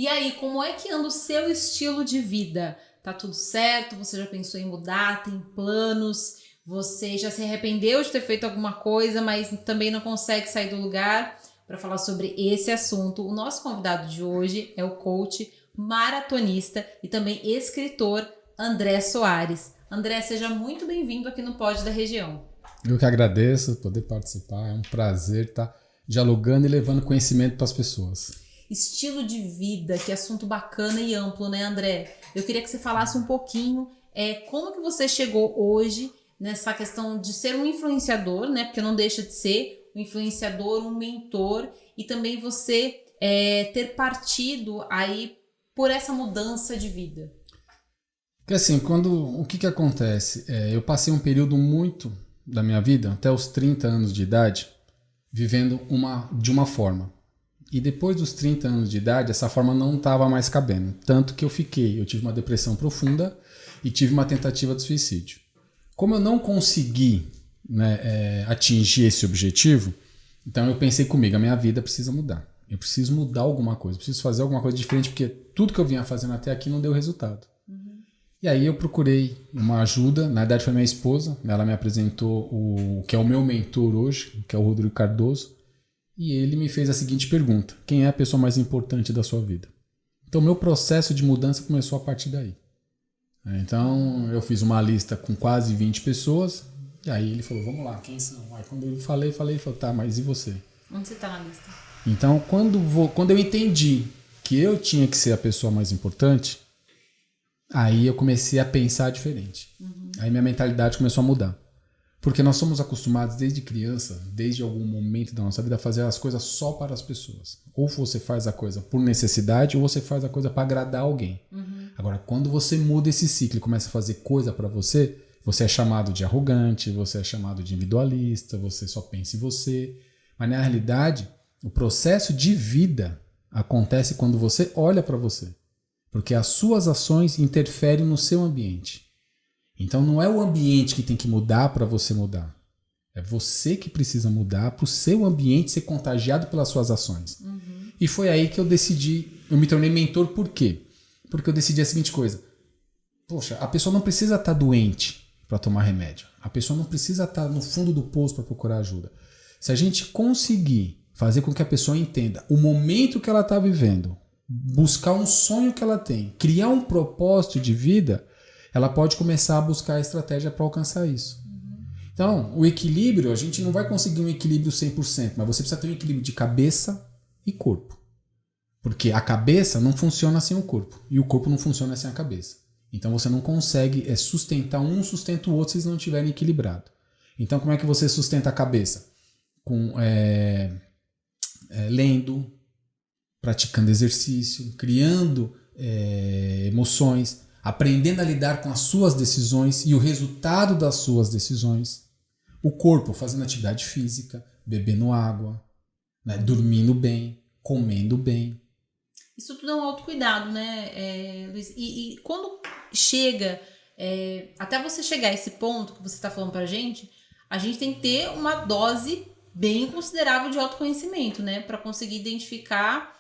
E aí, como é que anda o seu estilo de vida? Tá tudo certo? Você já pensou em mudar? Tem planos? Você já se arrependeu de ter feito alguma coisa, mas também não consegue sair do lugar? Para falar sobre esse assunto, o nosso convidado de hoje é o coach maratonista e também escritor André Soares. André, seja muito bem-vindo aqui no Pod da Região. Eu que agradeço poder participar, é um prazer estar dialogando e levando conhecimento para as pessoas. Estilo de vida, que assunto bacana e amplo, né, André? Eu queria que você falasse um pouquinho como que você chegou hoje nessa questão de ser um influenciador, né? Porque não deixa de ser um influenciador, um mentor, e também você ter partido aí por essa mudança de vida. Porque assim, o que acontece? Eu passei um período muito da minha vida, até os 30 anos de idade, vivendo de uma forma. E depois dos 30 anos de idade, essa forma não estava mais cabendo. Tanto que eu tive uma depressão profunda e tive uma tentativa de suicídio. Como eu não consegui, né, atingir esse objetivo, então eu pensei comigo, a minha vida precisa mudar. Eu preciso mudar alguma coisa, preciso fazer alguma coisa diferente, porque tudo que eu vinha fazendo até aqui não deu resultado. E aí eu procurei uma ajuda, na verdade foi minha esposa, ela me apresentou o que é o meu mentor hoje, que é o Rodrigo Cardoso, e ele me fez a seguinte pergunta: quem é a pessoa mais importante da sua vida? Então meu processo de mudança começou a partir daí. Então eu fiz uma lista com quase 20 pessoas, e aí ele falou, vamos lá, quem são? Aí quando eu falei, ele falou, tá, mas e você? Onde você tá na lista? Então quando eu entendi que eu tinha que ser a pessoa mais importante, aí eu comecei a pensar diferente. Aí minha mentalidade começou a mudar. Porque nós somos acostumados desde criança, desde algum momento da nossa vida, a fazer as coisas só para as pessoas. Ou você faz a coisa por necessidade, ou você faz a coisa para agradar alguém. Agora, quando você muda esse ciclo e começa a fazer coisa para você, você é chamado de arrogante, você é chamado de individualista, você só pensa em você. Mas na realidade, o processo de vida acontece quando você olha para você. Porque as suas ações interferem no seu ambiente. Então não é o ambiente que tem que mudar para você mudar. É você que precisa mudar para o seu ambiente ser contagiado pelas suas ações. E foi aí que eu me tornei mentor. Por quê? Porque eu decidi a seguinte coisa: poxa, a pessoa não precisa estar doente para tomar remédio. A pessoa não precisa estar no fundo do poço para procurar ajuda. Se a gente conseguir fazer com que a pessoa entenda o momento que ela está vivendo, buscar um sonho que ela tem, criar um propósito de vida, ela pode começar a buscar a estratégia para alcançar isso. Então, o equilíbrio, a gente não vai conseguir um equilíbrio 100%, mas você precisa ter um equilíbrio de cabeça e corpo. Porque a cabeça não funciona sem o corpo, e o corpo não funciona sem a cabeça. Então você não consegue sustentar um, sustenta o outro se eles não estiverem equilibrados. Então como é que você sustenta a cabeça? Lendo, praticando exercício, criando emoções, aprendendo a lidar com as suas decisões e o resultado das suas decisões. O corpo fazendo atividade física, bebendo água, né, dormindo bem, comendo bem. Isso tudo é um autocuidado, né, Luiz? E quando chega, até você chegar a esse ponto que você está falando pra gente, a gente tem que ter uma dose bem considerável de autoconhecimento, né? Para conseguir identificar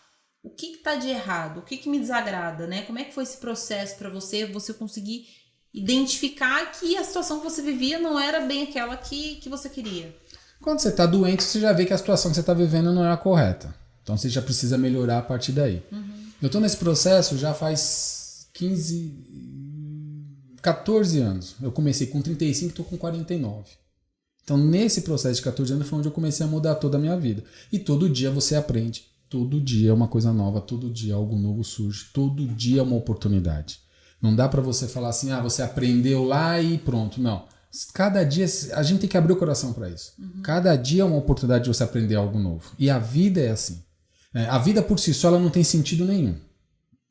o que está de errado, o que me desagrada, né? Como é que foi esse processo para você conseguir identificar que a situação que você vivia não era bem aquela que você queria? Quando você está doente, você já vê que a situação que você está vivendo não é a correta. Então você já precisa melhorar a partir daí. Eu estou nesse processo já faz 14 anos. Eu comecei com 35 e estou com 49. Então nesse processo de 14 anos foi onde eu comecei a mudar toda a minha vida. E todo dia você aprende. Todo dia é uma coisa nova, todo dia algo novo surge, todo dia é uma oportunidade. Não dá para você falar assim, você aprendeu lá e pronto. Não. Cada dia a gente tem que abrir o coração para isso. Cada dia é uma oportunidade de você aprender algo novo. E a vida é assim. A vida por si só ela não tem sentido nenhum.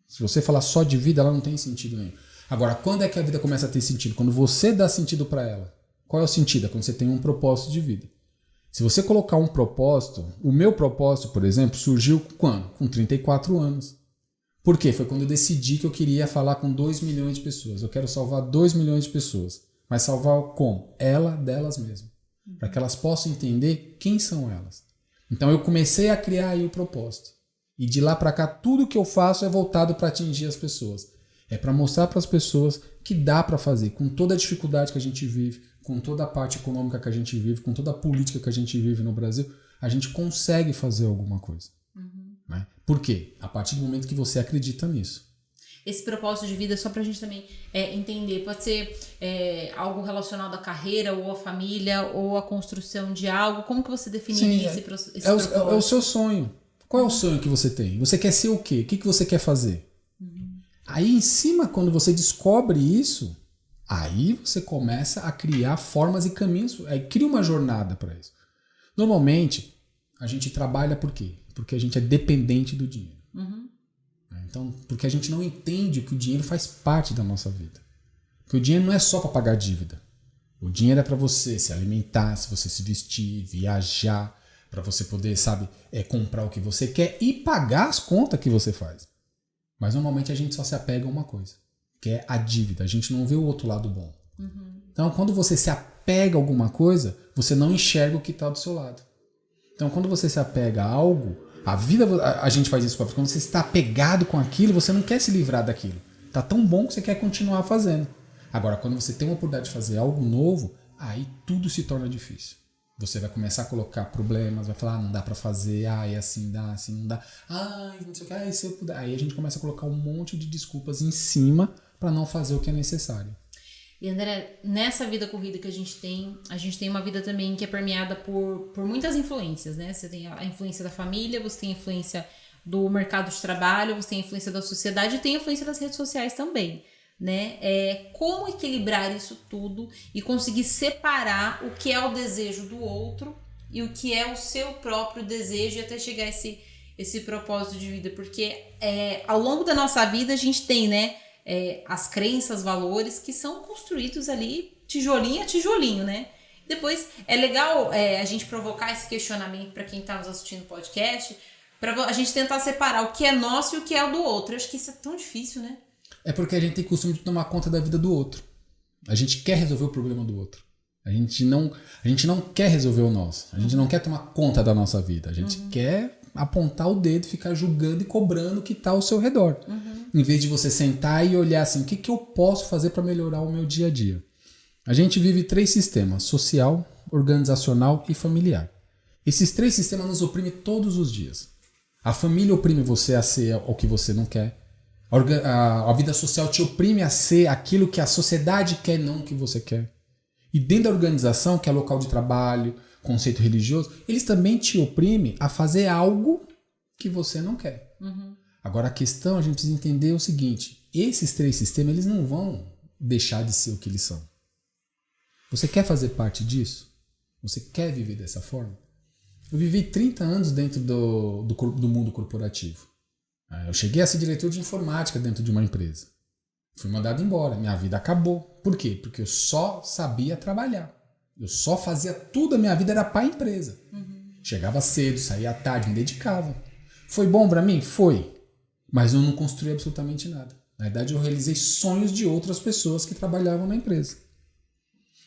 Se você falar só de vida, ela não tem sentido nenhum. Agora, quando é que a vida começa a ter sentido? Quando você dá sentido para ela. Qual é o sentido? É quando você tem um propósito de vida. Se você colocar um propósito, o meu propósito, por exemplo, surgiu quando? Com 34 anos. Por quê? Foi quando eu decidi que eu queria falar com 2 milhões de pessoas. Eu quero salvar 2 milhões de pessoas. Mas salvar como? Delas mesmas. Para que elas possam entender quem são elas. Então eu comecei a criar aí o propósito. E de lá para cá, tudo que eu faço é voltado para atingir as pessoas. É para mostrar para as pessoas que dá para fazer, com toda a dificuldade que a gente vive, com toda a parte econômica que a gente vive, com toda a política que a gente vive no Brasil, a gente consegue fazer alguma coisa. Né? Por quê? A partir do momento que você acredita nisso. Esse propósito de vida, só pra gente também entender, pode ser algo relacionado à carreira, ou à família, ou à construção de algo. Como que você definiria esse propósito? É o seu sonho. Qual é o sonho que você tem? Você quer ser o quê? O que você quer fazer? Aí em cima, quando você descobre isso, aí você começa a criar formas e caminhos, aí cria uma jornada para isso. Normalmente, a gente trabalha por quê? Porque a gente é dependente do dinheiro. Então, porque a gente não entende que o dinheiro faz parte da nossa vida. Que o dinheiro não é só para pagar dívida. O dinheiro é para você se alimentar, se você se vestir, viajar, para você poder, comprar o que você quer e pagar as contas que você faz. Mas normalmente a gente só se apega a uma coisa, que é a dívida. A gente não vê o outro lado bom. Então, quando você se apega a alguma coisa, você não enxerga o que está do seu lado. Então, quando você se apega a algo, a vida, a gente faz isso com a vida. Quando você está apegado com aquilo, você não quer se livrar daquilo. Tá tão bom que você quer continuar fazendo. Agora, quando você tem uma oportunidade de fazer algo novo, aí tudo se torna difícil. Você vai começar a colocar problemas, vai falar, não dá pra fazer, é assim dá, assim não dá, não sei o que, se eu puder. Aí a gente começa a colocar um monte de desculpas em cima pra não fazer o que é necessário. E André, nessa vida corrida que a gente tem uma vida também que é permeada por muitas influências, né? Você tem a influência da família, você tem a influência do mercado de trabalho, você tem a influência da sociedade e tem a influência das redes sociais também, né? Como equilibrar isso tudo e conseguir separar o que é o desejo do outro e o que é o seu próprio desejo e até chegar a esse propósito de vida, porque ao longo da nossa vida a gente tem, né? As crenças, valores que são construídos ali tijolinho a tijolinho, né? Depois é legal a gente provocar esse questionamento para quem está nos assistindo no podcast, para a gente tentar separar o que é nosso e o que é o do outro. Eu acho que isso é tão difícil, né? É porque a gente tem costume de tomar conta da vida do outro. A gente quer resolver o problema do outro. A gente não quer resolver o nosso. A gente não quer tomar conta da nossa vida. A gente quer apontar o dedo, ficar julgando e cobrando o que está ao seu redor. Em vez de você sentar e olhar assim, o que eu posso fazer para melhorar o meu dia a dia? A gente vive 3 sistemas, social, organizacional e familiar. Esses 3 sistemas nos oprimem todos os dias. A família oprime você a ser o que você não quer. A vida social te oprime a ser aquilo que a sociedade quer, não o que você quer. E dentro da organização, que é local de trabalho, conceito religioso, eles também te oprimem a fazer algo que você não quer. Agora a questão, a gente precisa entender o seguinte, esses 3 sistemas, eles não vão deixar de ser o que eles são. Você quer fazer parte disso? Você quer viver dessa forma? Eu vivi 30 anos dentro do mundo corporativo. Eu cheguei a ser diretor de informática dentro de uma empresa. Fui mandado embora, minha vida acabou. Por quê? Porque eu só sabia trabalhar. Eu só fazia tudo, a minha vida era para a empresa. Chegava cedo, saía tarde, me dedicava. Foi bom para mim? Foi. Mas eu não construí absolutamente nada. Na verdade, eu realizei sonhos de outras pessoas que trabalhavam na empresa.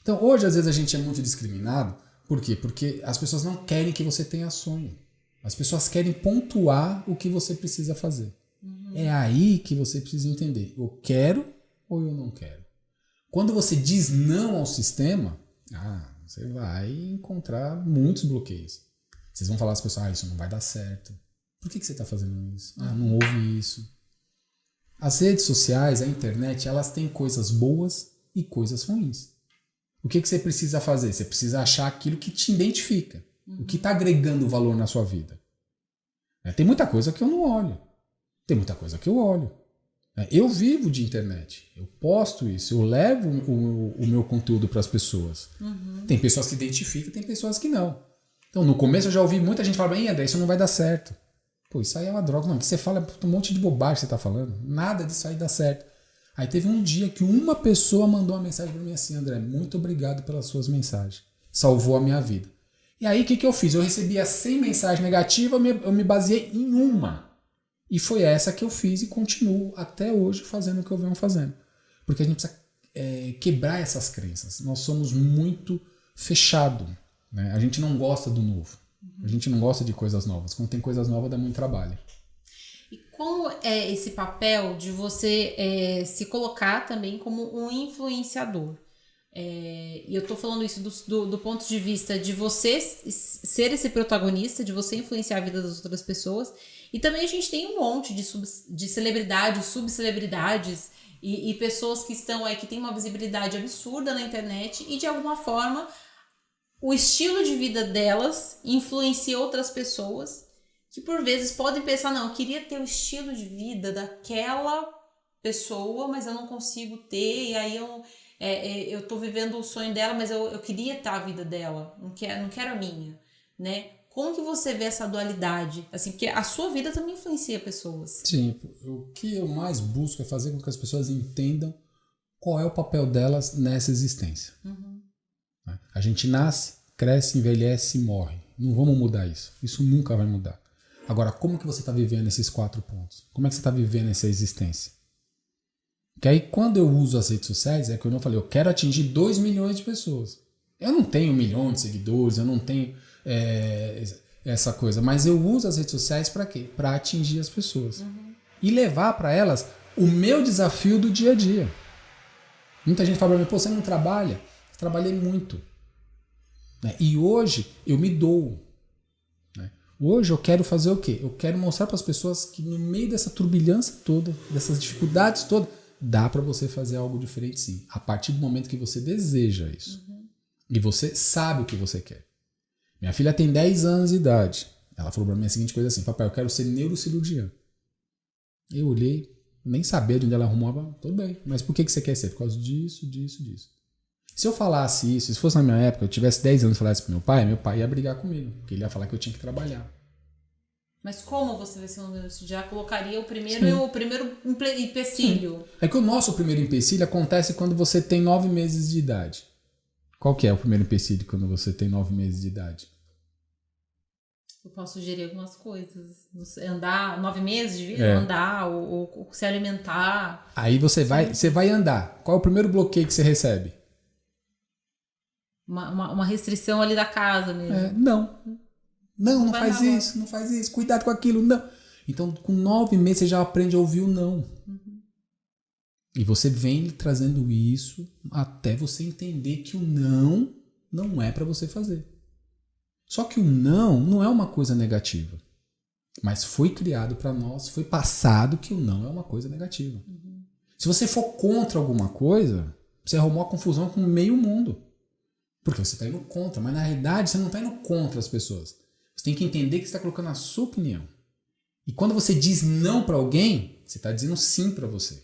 Então, hoje, às vezes, a gente é muito discriminado. Por quê? Porque as pessoas não querem que você tenha sonho. As pessoas querem pontuar o que você precisa fazer. É aí que você precisa entender. Eu quero ou eu não quero? Quando você diz não ao sistema, você vai encontrar muitos bloqueios. Vocês vão falar às pessoas, isso não vai dar certo. Por que você está fazendo isso? Não ouve isso. As redes sociais, a internet, elas têm coisas boas e coisas ruins. O que você precisa fazer? Você precisa achar aquilo que te identifica. O que está agregando valor na sua vida. Tem muita coisa que eu não olho. Tem muita coisa que eu olho. Eu vivo de internet. Eu posto isso. Eu levo o meu conteúdo para as pessoas. Tem pessoas que identificam, tem pessoas que não. Então, no começo eu já ouvi muita gente falar, André, isso não vai dar certo. Pô, isso aí é uma droga. Não, que você fala um monte de bobagem que você está falando. Nada disso aí dá certo. Aí teve um dia que uma pessoa mandou uma mensagem para mim assim, André, muito obrigado pelas suas mensagens. Salvou a minha vida. E aí o que eu fiz? Eu recebia 100 mensagens negativas, eu me baseei em uma. E foi essa que eu fiz e continuo até hoje fazendo o que eu venho fazendo. Porque a gente precisa quebrar essas crenças. Nós somos muito fechados. Né? A gente não gosta do novo. A gente não gosta de coisas novas. Quando tem coisas novas dá muito trabalho. como é esse papel de você se colocar também como um influenciador? E eu tô falando isso do ponto de vista de você ser esse protagonista, de você influenciar a vida das outras pessoas. E também a gente tem um monte de celebridades, subcelebridades e pessoas que estão aí, que têm uma visibilidade absurda na internet e de alguma forma o estilo de vida delas influencia outras pessoas que por vezes podem pensar, não, eu queria ter o estilo de vida daquela pessoa, mas eu não consigo ter, e aí eu tô vivendo o sonho dela, mas eu queria ter a vida dela, não quero a minha, né? Como que você vê essa dualidade? Assim, porque a sua vida também influencia pessoas. Sim, o que eu mais busco é fazer com que as pessoas entendam qual é o papel delas nessa existência. A gente nasce, cresce, envelhece e morre. Não vamos mudar isso. Isso nunca vai mudar. Agora, como que você está vivendo esses 4 pontos? Como é que você está vivendo essa existência? Que aí, quando eu uso as redes sociais, é que eu não falei, eu quero atingir 2 milhões de pessoas. Eu não tenho 1 milhão de seguidores, eu não tenho essa coisa. Mas eu uso as redes sociais para quê? Para atingir as pessoas. E levar para elas o meu desafio do dia a dia. Muita gente fala para mim, pô, você não trabalha? Eu trabalhei muito. E hoje eu me dou. Hoje eu quero fazer o quê? Eu quero mostrar para as pessoas que no meio dessa turbilhância toda, dessas dificuldades todas, dá para você fazer algo diferente sim. A partir do momento que você deseja isso. E você sabe o que você quer. Minha filha tem 10 anos de idade. Ela falou para mim a seguinte coisa assim, papai, eu quero ser neurocirurgiã. Eu olhei, nem sabia de onde ela arrumava, tudo bem. Mas por que você quer ser? Por causa disso, disso, disso. Se eu falasse isso, se fosse na minha época, eu tivesse 10 anos e falasse pro meu pai ia brigar comigo. Porque ele ia falar que eu tinha que trabalhar. Mas como você vai ser um neurocirurgião? Já colocaria o primeiro empecilho. Sim. É que o nosso primeiro empecilho acontece quando você tem 9 meses de idade. Qual que é o primeiro empecilho quando você tem 9 meses de idade? Eu posso sugerir algumas coisas. Andar 9 meses de vida, andar ou se alimentar. Aí você vai andar. Qual é o primeiro bloqueio que você recebe? Uma restrição ali da casa mesmo. Não faz isso, não faz isso. Cuidado com aquilo, não. Então, com 9 meses, você já aprende a ouvir o não. E você vem trazendo isso até você entender que o não é para você fazer. Só que o não é uma coisa negativa. Mas foi criado para nós, foi passado que o não é uma coisa negativa. Se você for contra alguma coisa, você arrumou uma confusão com meio mundo. Porque você está indo contra, mas na realidade você não está indo contra as pessoas. Você tem que entender que você está colocando a sua opinião. E quando você diz não para alguém, você está dizendo sim para você.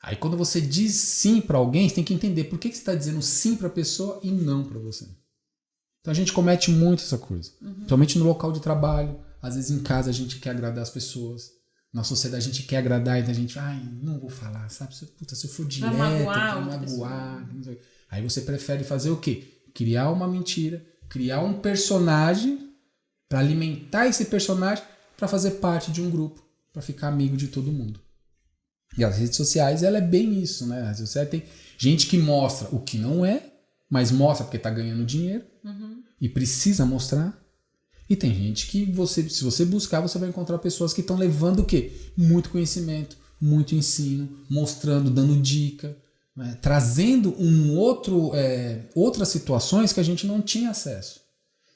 Aí quando você diz sim para alguém, você tem que entender por que você está dizendo sim para a pessoa e não para você. Então a gente comete muito essa coisa. Principalmente no local de trabalho. Às vezes em casa a gente quer agradar as pessoas. Na sociedade a gente quer agradar, então a gente não vou falar, sabe? Se eu for direto, vai magoar. Aí você prefere fazer o quê? Criar uma mentira, criar um personagem para alimentar esse personagem para fazer parte de um grupo, para ficar amigo de todo mundo. E as redes sociais, ela é bem isso, né? As redes sociais tem gente que mostra o que não é, mas mostra porque está ganhando dinheiro e precisa mostrar. E tem gente que se você buscar, você vai encontrar pessoas que estão levando o quê? Muito conhecimento, muito ensino, mostrando, dando dica, né? Trazendo outras situações que a gente não tinha acesso.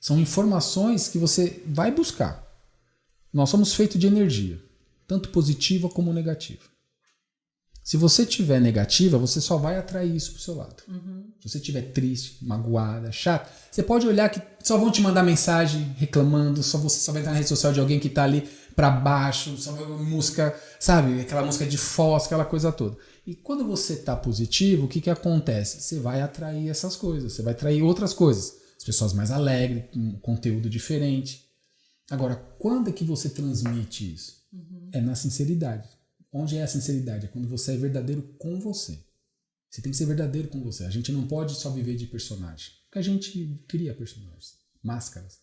São informações que você vai buscar. Nós somos feitos de energia, tanto positiva como negativa. Se você tiver negativa, você só vai atrair isso pro seu lado. Se você estiver triste, magoada, chato, você pode olhar que só vão te mandar mensagem reclamando, você só vai entrar na rede social de alguém que tá ali pra baixo, só vai ouvir música, sabe? Aquela música de foz, aquela coisa toda. E quando você tá positivo, o que acontece? Você vai atrair essas coisas, você vai atrair outras coisas. As pessoas mais alegres, com conteúdo diferente. Agora, quando é que você transmite isso? É na sinceridade. Onde é a sinceridade? É quando você é verdadeiro com você. Você tem que ser verdadeiro com você. A gente não pode só viver de personagem. Porque a gente cria personagens, máscaras.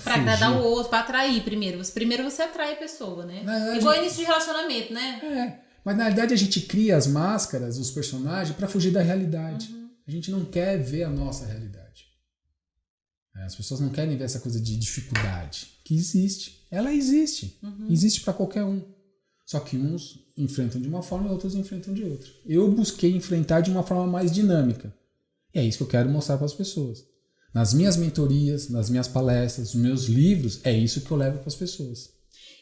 Pra agradar o outro, pra atrair primeiro. Primeiro você atrai a pessoa, né? Igual início de relacionamento, né? Mas na realidade a gente cria as máscaras, os personagens, pra fugir da realidade. A gente não quer ver a nossa realidade. As pessoas não querem ver essa coisa de dificuldade. Que existe. Ela existe. Existe para qualquer um. Só que uns enfrentam de uma forma e outros enfrentam de outra. Eu busquei enfrentar de uma forma mais dinâmica. E é isso que eu quero mostrar para as pessoas. Nas minhas mentorias, nas minhas palestras, nos meus livros, é isso que eu levo para as pessoas.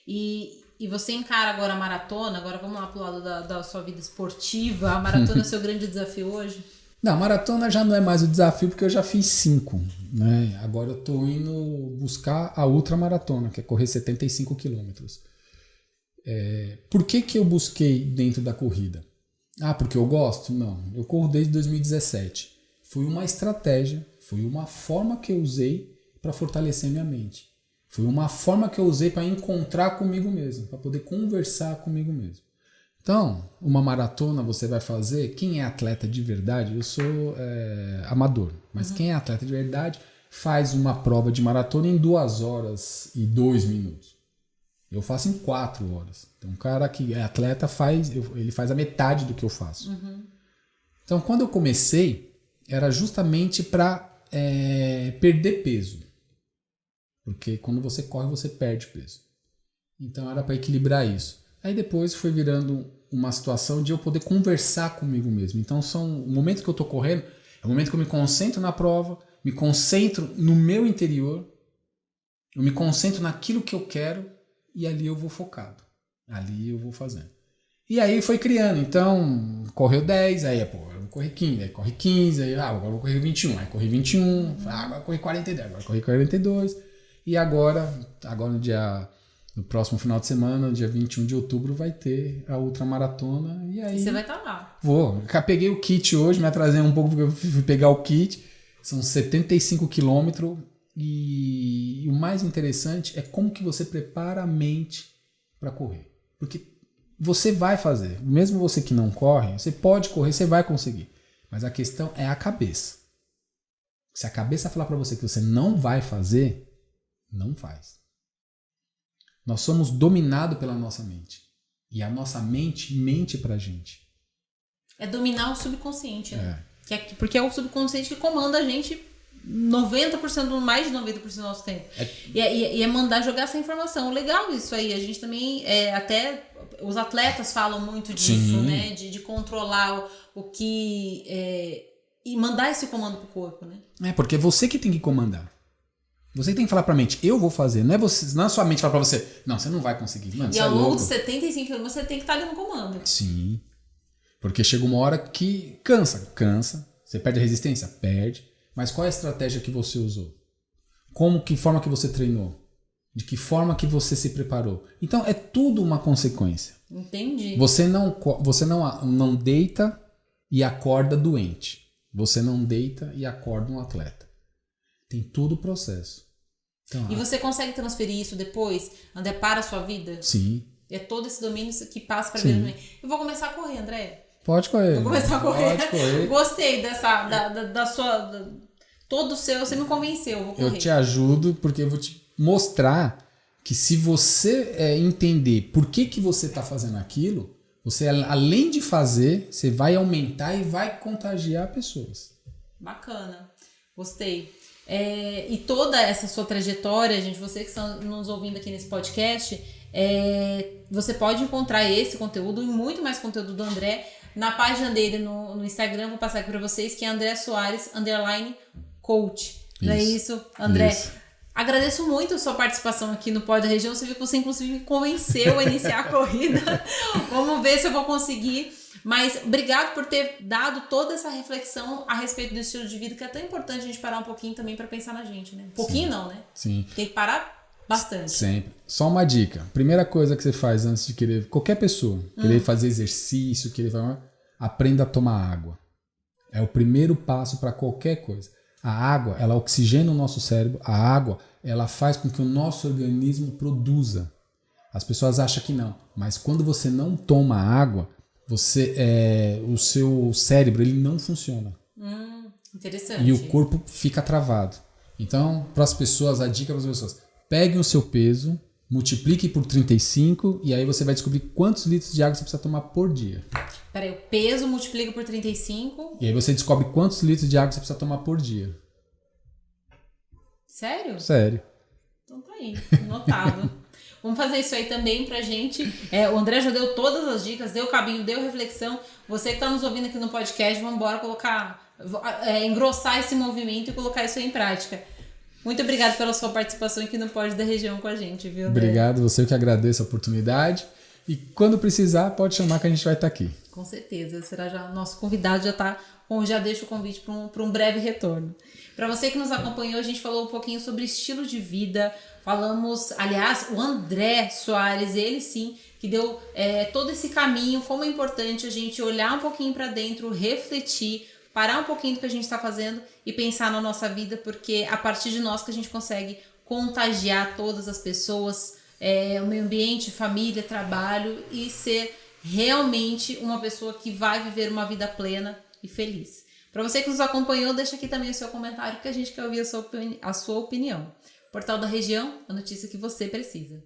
E você encara agora a maratona, agora vamos lá pro lado da sua vida esportiva, a maratona é o seu grande desafio hoje? Não, a maratona já não é mais o desafio, porque eu já fiz 5, né? Agora eu tô indo buscar a ultramaratona, que é correr 75 quilômetros. Por que eu busquei dentro da corrida? Porque eu gosto? Não, eu corro desde 2017. Foi uma estratégia, foi uma forma que eu usei para fortalecer minha mente. Foi uma forma que eu usei para encontrar comigo mesmo, para poder conversar comigo mesmo. Então, uma maratona você vai fazer, quem é atleta de verdade, eu sou amador, mas quem é atleta de verdade faz uma prova de maratona em 2 horas e 2 minutos. Eu faço em 4 horas. Então, um cara que é atleta ele faz a metade do que eu faço. Então, quando eu comecei, era justamente para perder peso. Porque quando você corre, você perde peso. Então, era para equilibrar isso. Aí depois foi virando uma situação de eu poder conversar comigo mesmo. Então, o momento que eu estou correndo, é o momento que eu me concentro na prova, me concentro no meu interior, eu me concentro naquilo que eu quero e ali eu vou focado. Ali eu vou fazendo. E aí foi criando. Então, correu 10, aí eu vou correr 15, aí corre 15, aí agora eu vou correr 21, aí corri 21, agora eu corri 42, agora eu corri 42. E agora no próximo final de semana, dia 21 de outubro, vai ter a ultramaratona. E aí. Você vai estar lá. Vou. Peguei o kit hoje, me atrasei um pouco porque eu fui pegar o kit. São 75 quilômetros. E o mais interessante é como que você prepara a mente para correr. Porque você vai fazer. Mesmo você que não corre, você pode correr, você vai conseguir. Mas a questão é a cabeça. Se a cabeça falar para você que você não vai fazer, não faz. Nós somos dominados pela nossa mente. E a nossa mente mente pra gente. É dominar o subconsciente, né? Porque é o subconsciente que comanda a gente 90%, mais de 90% do nosso tempo. E é mandar jogar essa informação. Legal isso aí. A gente também, até os atletas falam muito disso, né? De controlar o que... e mandar esse comando pro corpo, né? Porque é você que tem que comandar. Você tem que falar pra mente, eu vou fazer. Não é a sua mente falar pra você, não, você não vai conseguir. Mano, e ao longo de 75 km você tem que estar ali no comando. Sim. Porque chega uma hora que cansa. Você perde a resistência? Perde. Mas qual é a estratégia que você usou? Que forma que você treinou? De que forma que você se preparou? Então é tudo uma consequência. Entendi. Você não deita e acorda doente. Você não deita e acorda um atleta. Tem todo o processo. Então, e você consegue transferir isso depois, André, para a sua vida? Sim. É todo esse domínio que passa para a vida também. Eu vou começar a correr, André. Pode correr. Vou começar a correr. Pode correr. Gostei da sua... todo o seu, você me convenceu, eu vou correr. Eu te ajudo porque eu vou te mostrar que se você entender por que você está fazendo aquilo, você, além de fazer, você vai aumentar e vai contagiar pessoas. Bacana. Gostei. E toda essa sua trajetória, gente, você que está nos ouvindo aqui nesse podcast, você pode encontrar esse conteúdo e muito mais conteúdo do André na página dele no Instagram. Vou passar aqui para vocês, que é André Soares _coach. Não é isso, André? Isso. Agradeço muito a sua participação aqui no Pod da Região. Você viu que você inclusive me convenceu a iniciar a corrida. Vamos ver se eu vou conseguir. Mas obrigado por ter dado toda essa reflexão a respeito do estilo de vida, que é tão importante a gente parar um pouquinho também para pensar na gente, né? Um pouquinho não, né? Sim. Tem que parar bastante. Sempre. Só uma dica. Primeira coisa que você faz antes de querer, qualquer pessoa, querer fazer exercício, aprenda a tomar água. É o primeiro passo para qualquer coisa. A água, ela oxigena o nosso cérebro. A água, ela faz com que o nosso organismo produza. As pessoas acham que não. Mas quando você não toma água, o seu cérebro ele não funciona. Interessante. E o corpo fica travado. Então, para as pessoas, a dica para as pessoas: peguem o seu peso, multiplique por 35 e aí você vai descobrir quantos litros de água você precisa tomar por dia. Peraí, o peso multiplica por 35. E aí você descobre quantos litros de água você precisa tomar por dia. Sério? Sério. Então tá aí, notado. Vamos fazer isso aí também pra gente. O André já deu todas as dicas, deu caminho, deu reflexão. Você que tá nos ouvindo aqui no podcast, vamos embora engrossar esse movimento e colocar isso aí em prática. Muito obrigada pela sua participação aqui no Pod da Região com a gente, viu, André? Obrigado, você que agradece a oportunidade. E quando precisar, pode chamar que a gente vai estar aqui. Com certeza, será já nosso convidado, já deixa o convite para um breve retorno. Para você que nos acompanhou, a gente falou um pouquinho sobre estilo de vida, falamos, aliás, o André Soares, ele sim, que deu todo esse caminho, como é importante a gente olhar um pouquinho para dentro, refletir, parar um pouquinho do que a gente está fazendo e pensar na nossa vida, porque a partir de nós que a gente consegue contagiar todas as pessoas, o meio ambiente, família, trabalho e ser realmente uma pessoa que vai viver uma vida plena e feliz. Para você que nos acompanhou, deixa aqui também o seu comentário que a gente quer ouvir a sua opinião. Portal da Região, a notícia que você precisa.